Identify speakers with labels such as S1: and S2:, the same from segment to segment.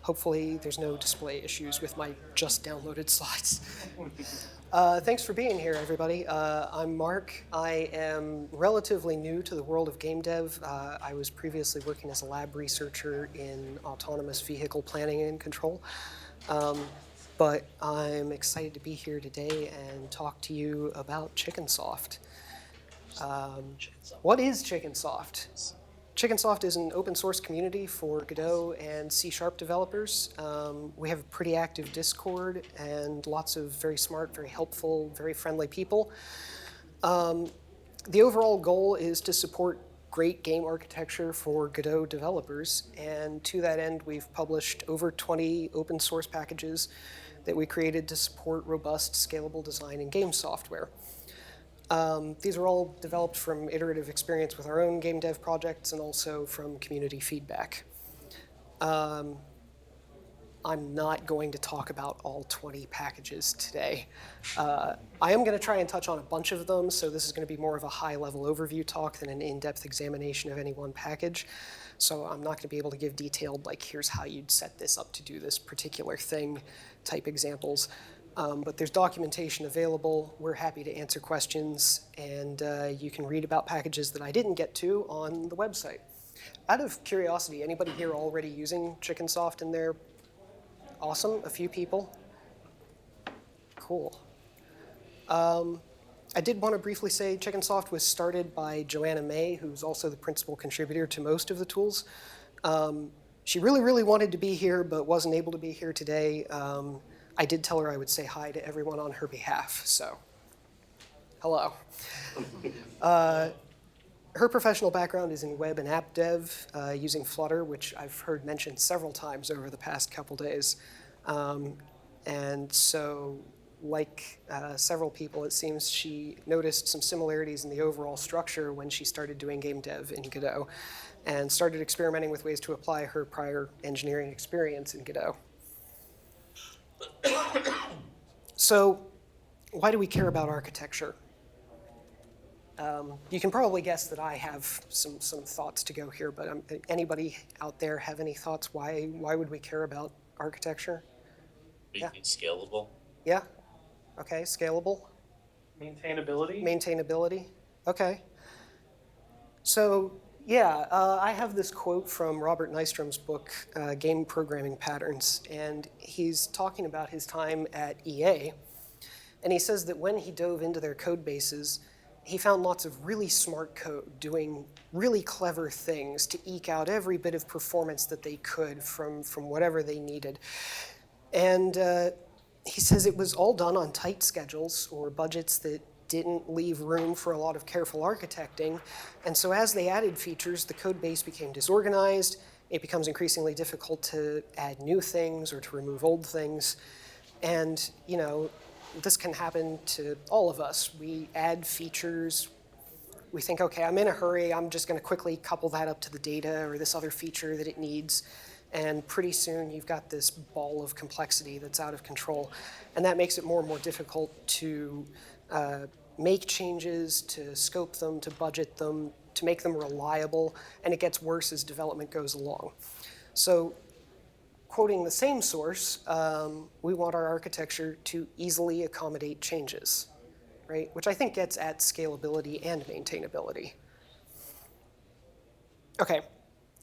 S1: Hopefully there's no display issues with my just downloaded slides. Thanks for being here, everybody. I'm Mark. I am relatively new to the world of game dev. I was previously working as a lab researcher in autonomous vehicle planning and control. But I'm excited to be here today and talk to you about Chickensoft. What is Chickensoft? Chickensoft is an open source community for Godot and C# developers. We have a pretty active Discord and lots of very smart, very helpful, very friendly people. The overall goal is to support great game architecture for Godot developers, and to that end, we've published over 20 open source packages that we created to support robust, scalable design and game software. These are all developed from iterative experience with our own game dev projects and also from community feedback. I'm not going to talk about all 20 packages today. I am going to try and touch on a bunch of them, so this is going to be more of a high-level overview talk than an in-depth examination of any one package. So I'm not going to be able to give detailed, like, here's how you'd set this up to do this particular thing type examples. But there's documentation available. We're happy to answer questions, and you can read about packages that I didn't get to on the website. Out of curiosity, anybody here already using Chickensoft in their... Awesome, a few people. Cool. I did want to briefly say Chickensoft was started by Joanna May, who's also the principal contributor to most of the tools. She really wanted to be here, but wasn't able to be here today. I did tell her I would say hi to everyone on her behalf, so hello. Her professional background is in web and app dev using Flutter, which I've heard mentioned several times over the past couple days. And so, like several people, it seems she noticed some similarities in the overall structure when she started doing game dev in Godot and started experimenting with ways to apply her prior engineering experience in Godot. So, why do we care about architecture? You can probably guess that I have some thoughts to go here, but anybody out there have any thoughts? Why would we care about architecture?
S2: Making scalable.
S1: Yeah? Okay, scalable.
S3: Maintainability.
S1: Maintainability. Okay. So, yeah, I have this quote from Robert Nystrom's book, Game Programming Patterns, and he's talking about his time at EA, and he says that when he dove into their code bases, he found lots of really smart code doing really clever things to eke out every bit of performance that they could from whatever they needed. And he says it was all done on tight schedules or budgets that didn't leave room for a lot of careful architecting. And so as they added features, the code base became disorganized. It becomes increasingly difficult to add new things or to remove old things. And, you know, this can happen to all of us. We add features. We think, okay, I'm in a hurry. I'm just going to quickly couple that up to the data or this other feature that it needs. And pretty soon you've got this ball of complexity that's out of control. And that makes it more and more difficult to make changes, to scope them, to budget them, to make them reliable. And it gets worse as development goes along. So, quoting the same source, we want our architecture to easily accommodate changes, right? Which I think gets at scalability and maintainability. Okay,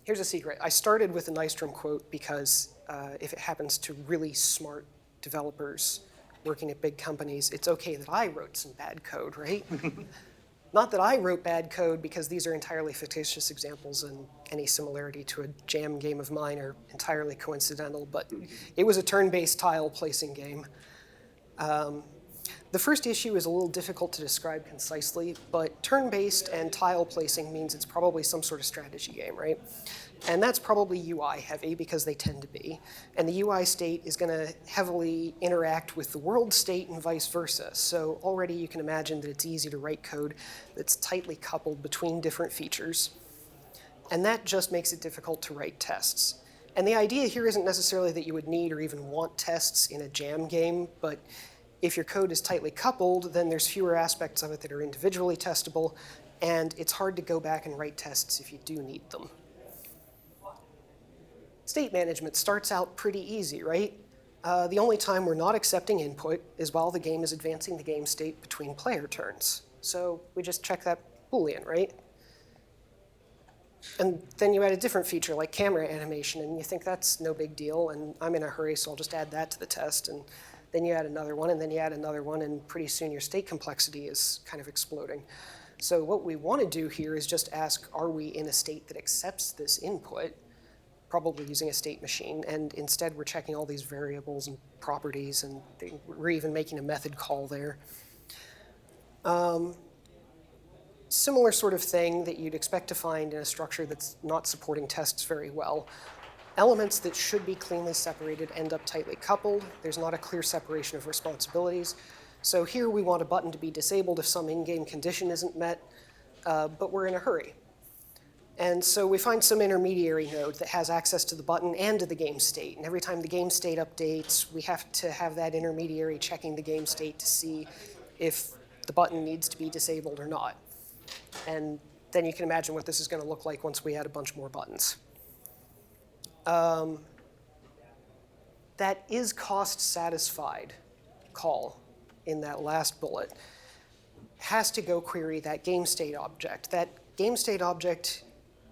S1: here's a secret. I started with a Nystrom quote because if it happens to really smart developers working at big companies, it's okay that I wrote some bad code, right? Not that I wrote bad code, because these are entirely fictitious examples and any similarity to a jam game of mine are entirely coincidental, but it was a turn-based tile placing game. The first issue is a little difficult to describe concisely, but turn-based and tile placing means it's probably some sort of strategy game, right? And that's probably UI heavy because they tend to be. And the UI state is going to heavily interact with the world state and vice versa. So already you can imagine that it's easy to write code that's tightly coupled between different features. And that just makes it difficult to write tests. And the idea here isn't necessarily that you would need or even want tests in a jam game, but if your code is tightly coupled, then there's fewer aspects of it that are individually testable, and it's hard to go back and write tests if you do need them. State management starts out pretty easy, right? The only time we're not accepting input is while the game is advancing the game state between player turns. So we just check that Boolean, right? And then you add a different feature like camera animation, and you think that's no big deal, and I'm in a hurry, so I'll just add that to the test. And then you add another one, and then you add another one, and pretty soon your state complexity is kind of exploding. So what we want to do here is just ask, are we in a state that accepts this input, probably using a state machine, and instead we're checking all these variables and properties, and we're even making a method call there. Similar sort of thing that you'd expect to find in a structure that's not supporting tests very well. Elements that should be cleanly separated end up tightly coupled. There's not a clear separation of responsibilities. So here we want a button to be disabled if some in-game condition isn't met, but we're in a hurry. And so we find some intermediary node that has access to the button and to the game state. And every time the game state updates, we have to have that intermediary checking the game state to see if the button needs to be disabled or not. And then you can imagine what this is going to look like once we add a bunch more buttons. That is cost satisfied call in that last bullet has to go query that game state object. That game state object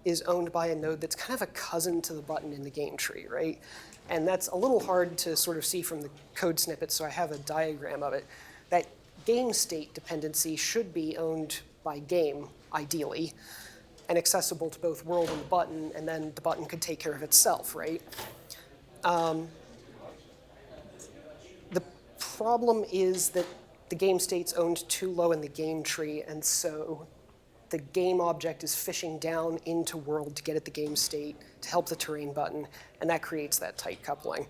S1: is owned by a node that's kind of a cousin to the button in the game tree, right? And that's a little hard to sort of see from the code snippet, so I have a diagram of it. That game state dependency should be owned by game, ideally, and accessible to both world and the button, and then the button could take care of itself, right? The problem is that the game state's owned too low in the game tree, and so the game object is fishing down into world to get at the game state to help the terrain button, and that creates that tight coupling.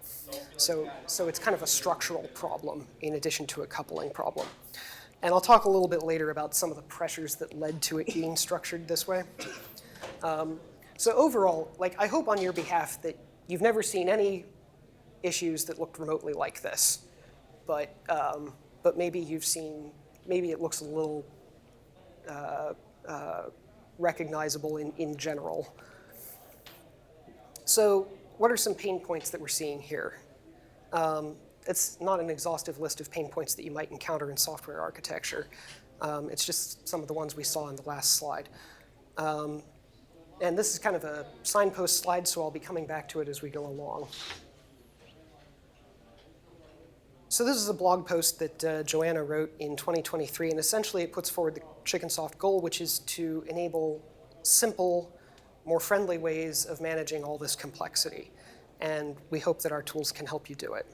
S1: So it's kind of a structural problem in addition to a coupling problem. And I'll talk a little bit later about some of the pressures that led to it being structured this way. So overall, I hope on your behalf that you've never seen any issues that looked remotely like this, but maybe you've seen, maybe it looks a little recognizable in general. So what are some pain points that we're seeing here? It's not an exhaustive list of pain points that you might encounter in software architecture. It's just some of the ones we saw in the last slide. And this is kind of a signpost slide, so I'll be coming back to it as we go along. So this is a blog post that Joanna wrote in 2023, and essentially it puts forward the Chickensoft goal, which is to enable simple, more friendly ways of managing all this complexity. And we hope that our tools can help you do it.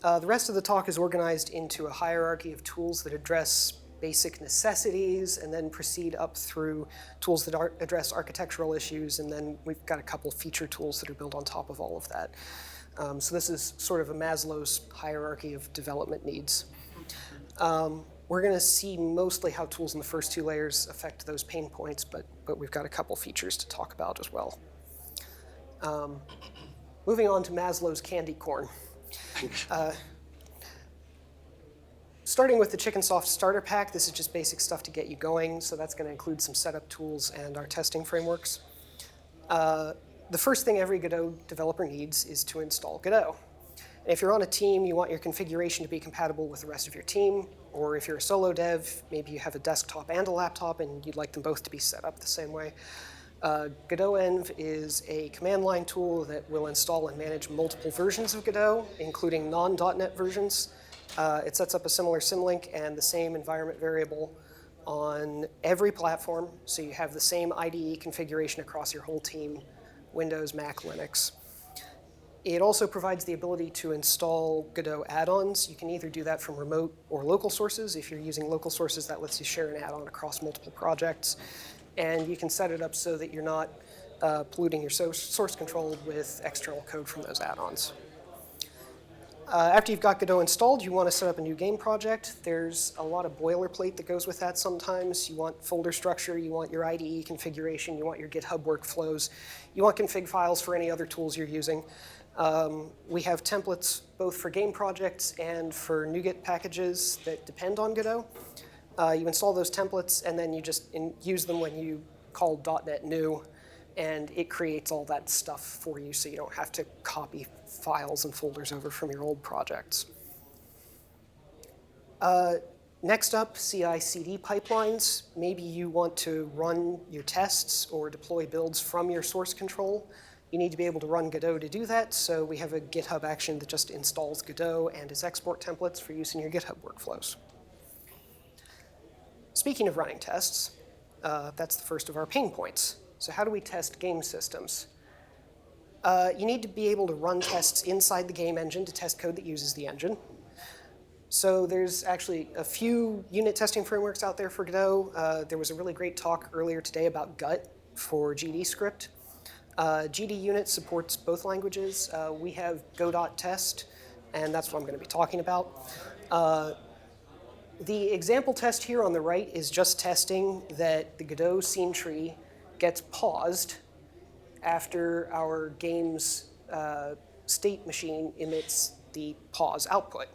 S1: The rest of the talk is organized into a hierarchy of tools that address basic necessities and then proceed up through tools that address architectural issues, and then we've got a couple feature tools that are built on top of all of that. So this is sort of a Maslow's hierarchy of development needs. We're going to see mostly how tools in the first two layers affect those pain points, but we've got a couple features to talk about as well. Moving on to Maslow's candy corn. Starting with the Chickensoft starter pack, this is just basic stuff to get you going, so that's going to include some setup tools and our testing frameworks. The first thing every Godot developer needs is to install Godot. And if you're on a team, you want your configuration to be compatible with the rest of your team, or if you're a solo dev, maybe you have a desktop and a laptop and you'd like them both to be set up the same way. GodotEnv is a command line tool that will install and manage multiple versions of Godot, including non.NET versions. It sets up a similar symlink and the same environment variable on every platform, so you have the same IDE configuration across your whole team, Windows, Mac, Linux. It also provides the ability to install Godot add-ons. You can either do that from remote or local sources. If you're using local sources, that lets you share an add-on across multiple projects. And you can set it up so that you're not polluting your source control with external code from those add-ons. After you've got Godot installed, you want to set up a new game project. There's a lot of boilerplate that goes with that sometimes. You want folder structure, you want your IDE configuration, you want your GitHub workflows, you want config files for any other tools you're using. We have templates both for game projects and for NuGet packages that depend on Godot. You install those templates and then you just use them when you call .NET new, and it creates all that stuff for you so you don't have to copy files and folders over from your old projects. Next up, CI/CD pipelines. Maybe you want to run your tests or deploy builds from your source control. You need to be able to run Godot to do that, so we have a GitHub action that just installs Godot and its export templates for use in your GitHub workflows. Speaking of running tests, that's the first of our pain points. So how do we test game systems? You need to be able to run tests inside the game engine to test code that uses the engine. So there's actually a few unit testing frameworks out there for Godot. There was a really great talk earlier today about Gut for GDScript. GD unit supports both languages. We have Godot test, and that's what I'm going to be talking about. The example test here on the right is just testing that the Godot scene tree gets paused after our game's state machine emits the pause output,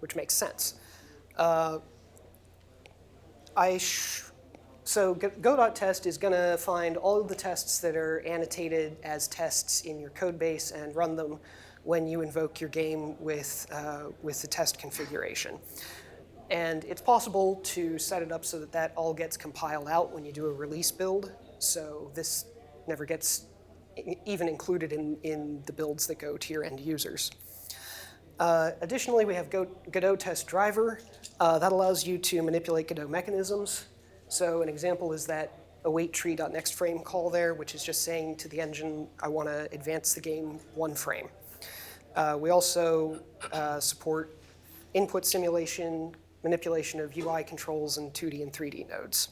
S1: which makes sense. So Godot test is going to find all of the tests that are annotated as tests in your code base and run them when you invoke your game with the test configuration. And it's possible to set it up so that that all gets compiled out when you do a release build. So this never gets even included in the builds that go to your end users. Additionally, we have Godot test driver. That allows you to manipulate Godot mechanisms. So an example is that await tree.nextFrame call there, which is just saying to the engine, I want to advance the game one frame. We also support input simulation, manipulation of UI controls, and 2D and 3D nodes.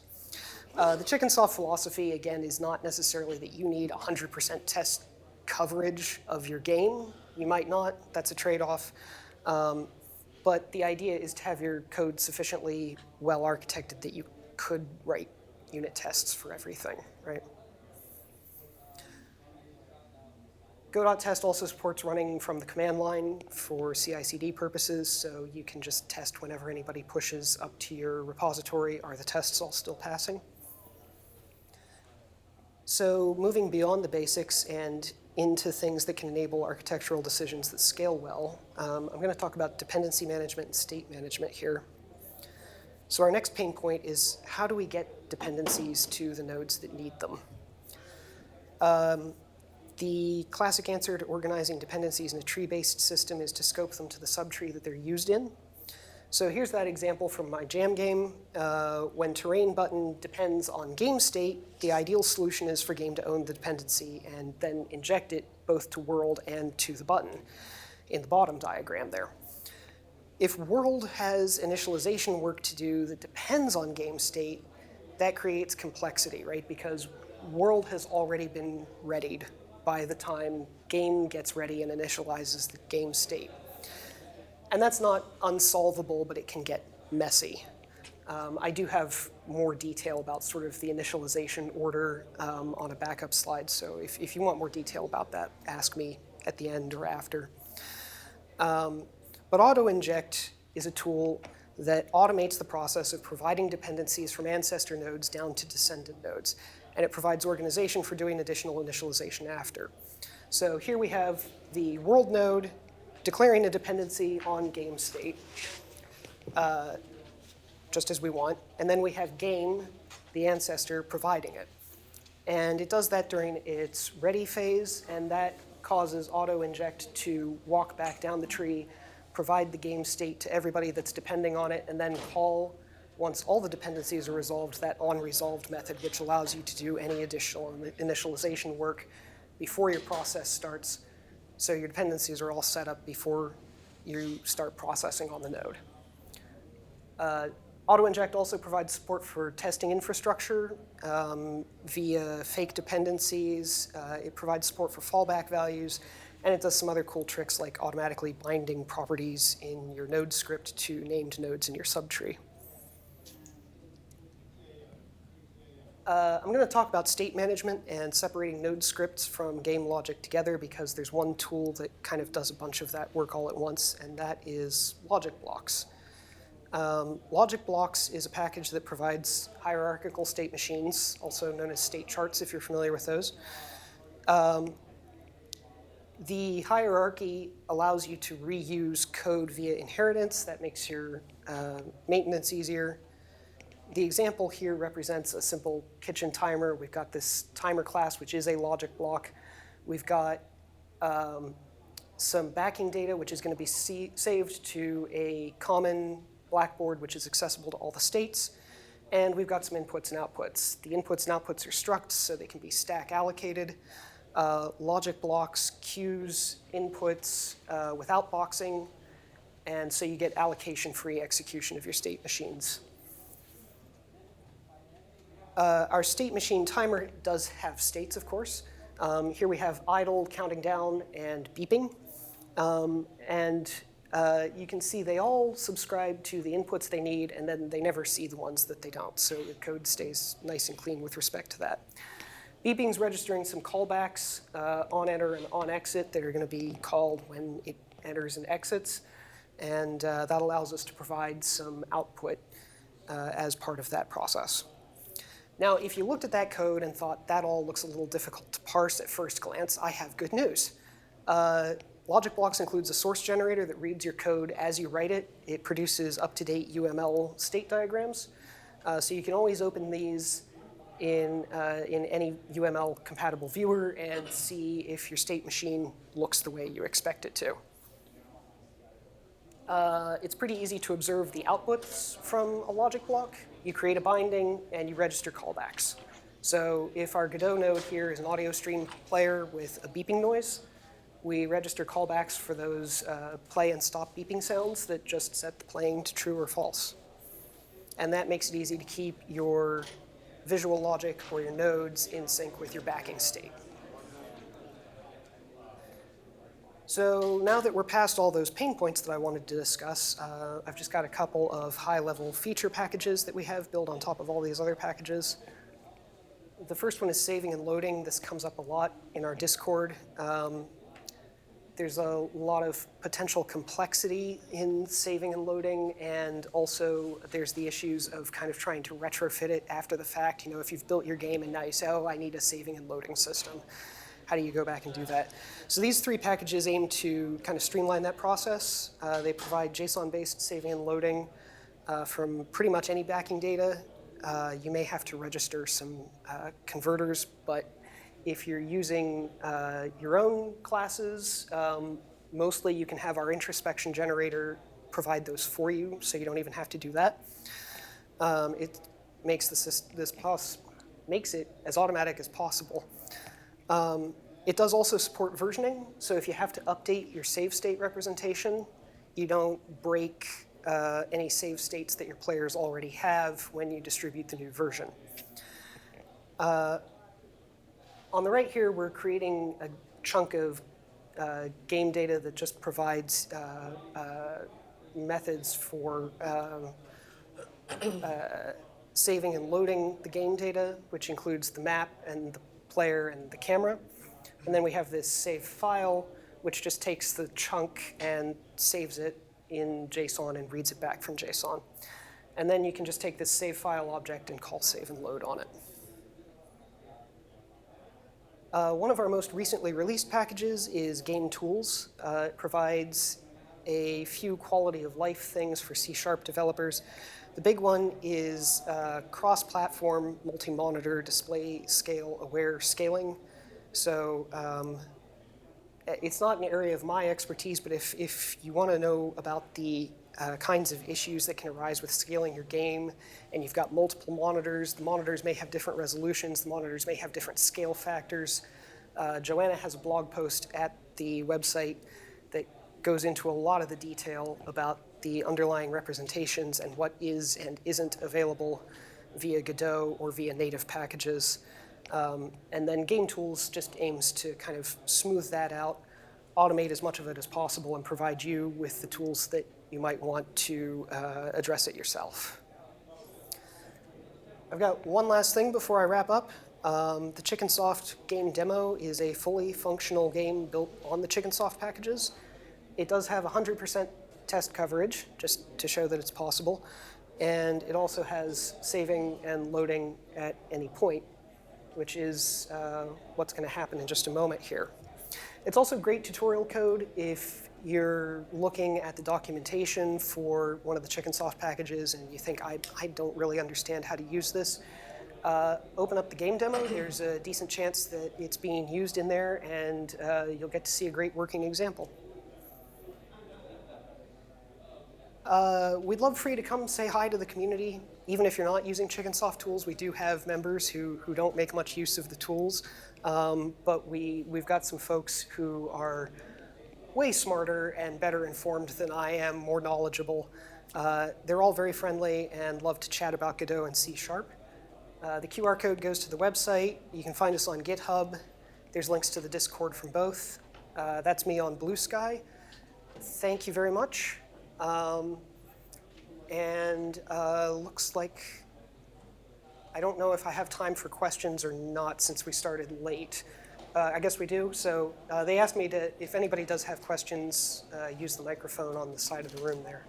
S1: The Chickensoft philosophy, again, is not necessarily that you need 100% test coverage of your game. You might not, that's a trade-off. But the idea is to have your code sufficiently well architected that you could write unit tests for everything, right? Godot test also supports running from the command line for CI/CD purposes, so you can just test whenever anybody pushes up to your repository, are the tests all still passing? So moving beyond the basics and into things that can enable architectural decisions that scale well, I'm going to talk about dependency management and state management here. So our next pain point is how do we get dependencies to the nodes that need them? The classic answer to organizing dependencies in a tree-based system is to scope them to the subtree that they're used in. So here's that example from my jam game. When terrain button depends on game state, the ideal solution is for game to own the dependency and then inject it both to world and to the button in the bottom diagram there. If world has initialization work to do that depends on game state, that creates complexity, right? Because world has already been readied by the time game gets ready and initializes the game state. And that's not unsolvable, but it can get messy. I do have more detail about sort of the initialization order on a backup slide, so if you want more detail about that, ask me at the end or after. But auto-inject is a tool that automates the process of providing dependencies from ancestor nodes down to descendant nodes. And it provides organization for doing additional initialization after. So here we have the world node declaring a dependency on game state, just as we want. And then we have game, the ancestor, providing it. And it does that during its ready phase, and that causes auto-inject to walk back down the tree, provide the game state to everybody that's depending on it, and then call, once all the dependencies are resolved, that onResolved method, which allows you to do any additional initialization work before your process starts. So your dependencies are all set up before you start processing on the node. Auto-inject also provides support for testing infrastructure via fake dependencies. It provides support for fallback values, and it does some other cool tricks like automatically binding properties in your node script to named nodes in your subtree. I'm going to talk about state management and separating node scripts from game logic together because there's one tool that kind of does a bunch of that work all at once, and that is logic blocks. Logic blocks is a package that provides hierarchical state machines, also known as state charts if you're familiar with those. The hierarchy allows you to reuse code via inheritance. That makes your maintenance easier. The example here represents a simple kitchen timer. We've got this timer class, which is a logic block. We've got some backing data, which is going to be saved to a common blackboard, which is accessible to all the states. And we've got some inputs and outputs. The inputs and outputs are structs, so they can be stack allocated. Logic blocks queues inputs without boxing, and so you get allocation-free execution of your state machines. Our state machine timer does have states, of course. Here we have idle, counting down, and beeping. You can see they all subscribe to the inputs they need, and then they never see the ones that they don't. So the code stays nice and clean with respect to that. Beeping's registering some callbacks, on enter and on exit, that are going to be called when it enters and exits. And that allows us to provide some output as part of that process. Now, if you looked at that code and thought that all looks a little difficult to parse at first glance, I have good news. Logic blocks includes a source generator that reads your code as you write it. It produces up-to-date UML state diagrams. So you can always open these in any UML-compatible viewer and see if your state machine looks the way you expect it to. It's pretty easy to observe the outputs from a logic block. You create a binding, and you register callbacks. So if our Godot node here is an audio stream player with a beeping noise, we register callbacks for those play and stop beeping sounds that just set the playing to true or false. And that makes it easy to keep your visual logic or your nodes in sync with your backing state. So now that we're past all those pain points that I wanted to discuss, I've just got a couple of high-level feature packages that we have built on top of all these other packages. The first one is saving and loading. This comes up a lot in our Discord. There's a lot of potential complexity in saving and loading, and also there's the issues of kind of trying to retrofit it after the fact. You know, if you've built your game and now you say, oh, I need a saving and loading system. How do you go back and do that? So these three packages aim to kind of streamline that process. They provide JSON-based saving and loading from pretty much any backing data. You may have to register some converters, but if you're using your own classes, mostly you can have our introspection generator provide those for you, so you don't even have to do that. It makes makes it as automatic as possible. It does also support versioning, so if you have to update your save state representation, you don't break any save states that your players already have when you distribute the new version. On the right here, we're creating a chunk of game data that just provides methods for saving and loading the game data, which includes the map and the player and the camera. And then we have this save file, which just takes the chunk and saves it in JSON and reads it back from JSON. And then you can just take this save file object and call save and load on it. One of our most recently released packages is Game Tools. It provides a few quality of life things for C# developers. The big one is cross-platform, multi-monitor, display scale aware scaling. So it's not an area of my expertise, but if you want to know about the kinds of issues that can arise with scaling your game, and you've got multiple monitors, the monitors may have different resolutions, the monitors may have different scale factors. Joanna has a blog post at the website that goes into a lot of the detail about the underlying representations and what is and isn't available via Godot or via native packages. And then Game Tools just aims to kind of smooth that out, automate as much of it as possible, and provide you with the tools that you might want to address it yourself. I've got one last thing before I wrap up. The Chickensoft game demo is a fully functional game built on the Chickensoft packages. It does have 100% test coverage, just to show that it's possible. And it also has saving and loading at any point, which is what's going to happen in just a moment here. It's also great tutorial code if you're looking at the documentation for one of the Chickensoft packages and you think, I don't really understand how to use this. Open up the game demo. There's a decent chance that it's being used in there, and you'll get to see a great working example. We'd love for you to come say hi to the community. Even if you're not using Chickensoft tools, we do have members who don't make much use of the tools. But we've got some folks who are way smarter and better informed than I am, more knowledgeable. They're all very friendly and love to chat about Godot and C#. The QR code goes to the website. You can find us on GitHub. There's links to the Discord from both. That's me on Blue Sky. Thank you very much. Looks like, I don't know if I have time for questions or not since we started late. I guess we do. So they asked me to, if anybody does have questions, use the microphone on the side of the room there.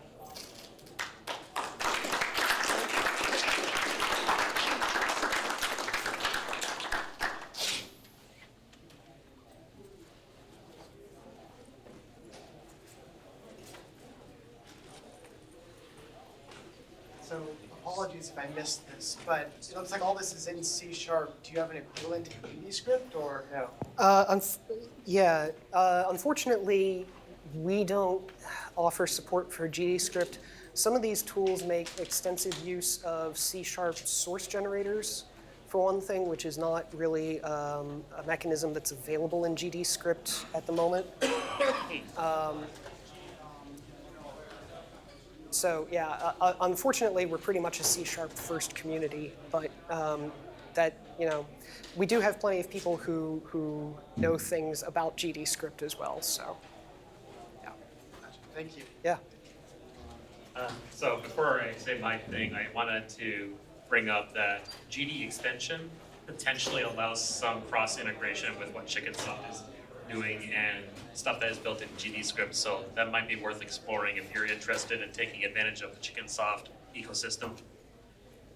S4: So apologies if I missed this, but it looks like all this is in C#. Do you have an equivalent in GDScript or no?
S1: Unfortunately, we don't offer support for GDScript. Some of these tools make extensive use of C# source generators, for one thing, which is not really a mechanism that's available in GDScript at the moment. So yeah, unfortunately, we're pretty much a C# first community, but we do have plenty of people who know things about GDScript as well. So yeah.
S4: Thank you.
S1: Yeah.
S5: So before I say my thing, I wanted to bring up that GD extension potentially allows some cross integration with what Chickensoft is doing and stuff that is built in GDScript, so that might be worth exploring if you're interested in taking advantage of the Chickensoft ecosystem.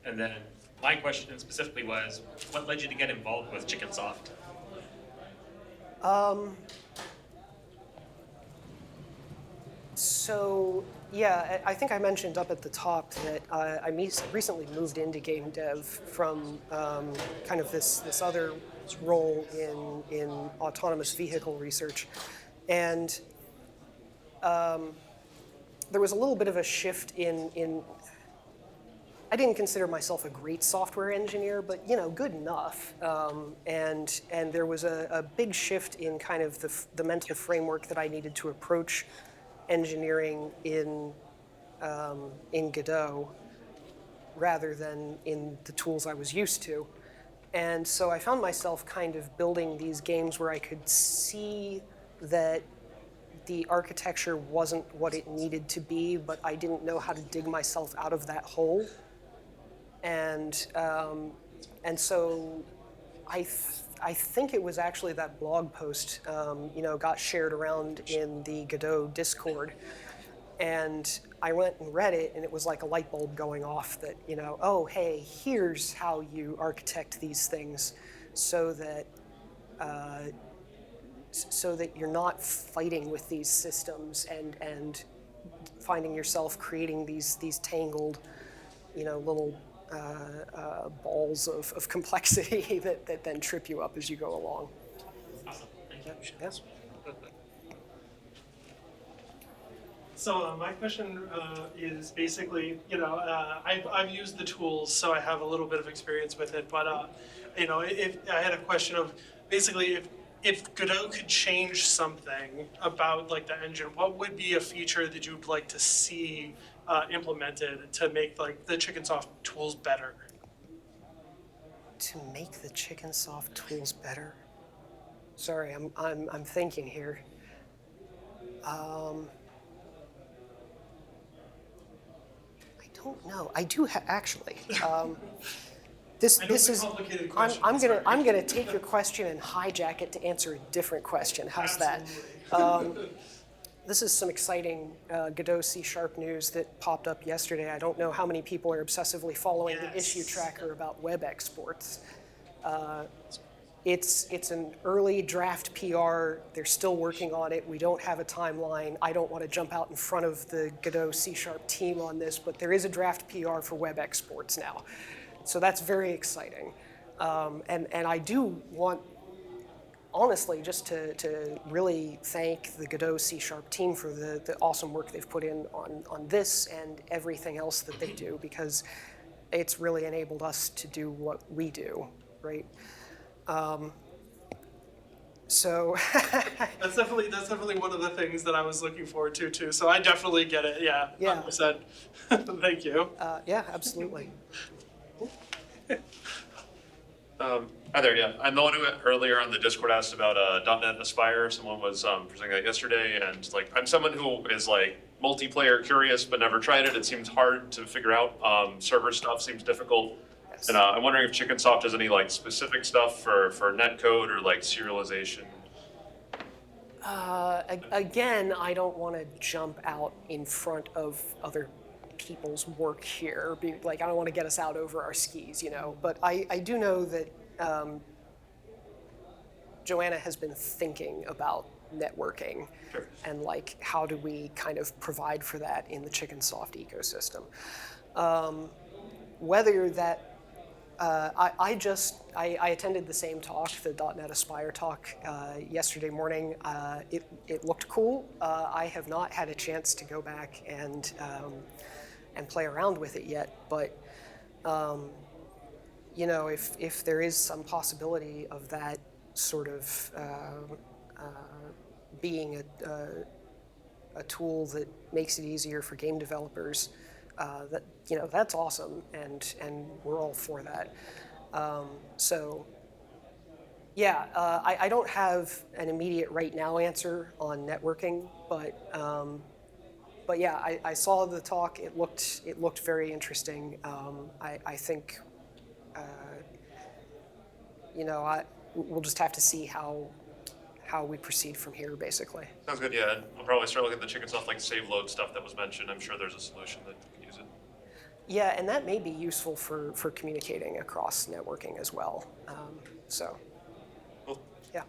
S5: And then my question specifically was, what led you to get involved with Chickensoft?
S1: So yeah, I think I mentioned up at the top that I recently moved into game dev from kind of this other role in autonomous vehicle research. And there was a little bit of a shift in I didn't consider myself a great software engineer, but good enough. And there was a big shift in kind of the mental framework that I needed to approach engineering in Godot rather than in the tools I was used to. And so I found myself kind of building these games where I could see that the architecture wasn't what it needed to be, but I didn't know how to dig myself out of that hole. And so I think it was actually that blog post, got shared around in the Godot Discord. And I went and read it, and it was like a light bulb going off that, oh, hey, here's how you architect these things so that you're not fighting with these systems and finding yourself creating these tangled, little balls of complexity that then trip you up as you go along.
S5: Awesome, thank you.
S1: Yes.
S3: So my question is basically, I've used the tools, so I have a little bit of experience with it. But if I had a question of basically if Godot could change something about like the engine, what would be a feature that you'd like to see implemented to make like the Chickensoft tools better?
S1: To make the Chickensoft tools better? Sorry, I'm thinking here. I don't know. I do actually. This is. I'm gonna take your question and hijack it to answer a different question. How's that? this is some exciting Godot C# news that popped up yesterday. I don't know how many people are obsessively following the issue tracker about web exports. It's an early draft PR. They're still working on it. We don't have a timeline. I don't want to jump out in front of the Godot C# team on this, but there is a draft PR for web exports now. So that's very exciting. And I do want, honestly, just to really thank the Godot C# team for the awesome work they've put in on this and everything else that they do, because it's really enabled us to do what we do, right? So
S3: That's definitely one of the things that I was looking forward to too. So I definitely get it. Yeah.
S1: Yeah.
S3: 100%. Thank you.
S1: yeah, absolutely.
S6: Hi there, yeah. I'm the one who earlier on the Discord asked about .NET Aspire. Someone was presenting that yesterday, and like I'm someone who is like multiplayer curious but never tried it. It seems hard to figure out. Server stuff seems difficult.
S1: Yes.
S6: And I'm wondering if Chickensoft has any like specific stuff for netcode or like serialization.
S1: Again, I don't want to jump out in front of other people's work here. Like, I don't want to get us out over our skis, you know. But I do know that Joanna has been thinking about networking.
S6: Sure.
S1: And like, how do we kind of provide for that in the Chickensoft ecosystem? Whether that I attended the same talk, the .NET Aspire talk, yesterday morning. It looked cool. I have not had a chance to go back and play around with it yet, but you know, if there is some possibility of that sort of being a tool that makes it easier for game developers, that, you know, that's awesome, and we're all for that. So yeah, I don't have an immediate right now answer on networking, but yeah, I saw the talk. It looked very interesting. I think you know, we'll just have to see how we proceed from here, basically.
S6: Sounds good, yeah. I'll probably start looking at the Chickensoft like save load stuff that was mentioned. I'm sure there's a solution that can use it.
S1: Yeah, and that may be useful for communicating across networking as well. So,
S6: Cool.
S1: yeah.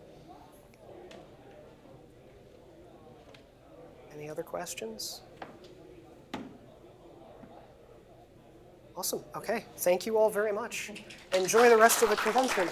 S1: Any other questions? Awesome. Okay. Thank you all very much. Enjoy the rest of the convention.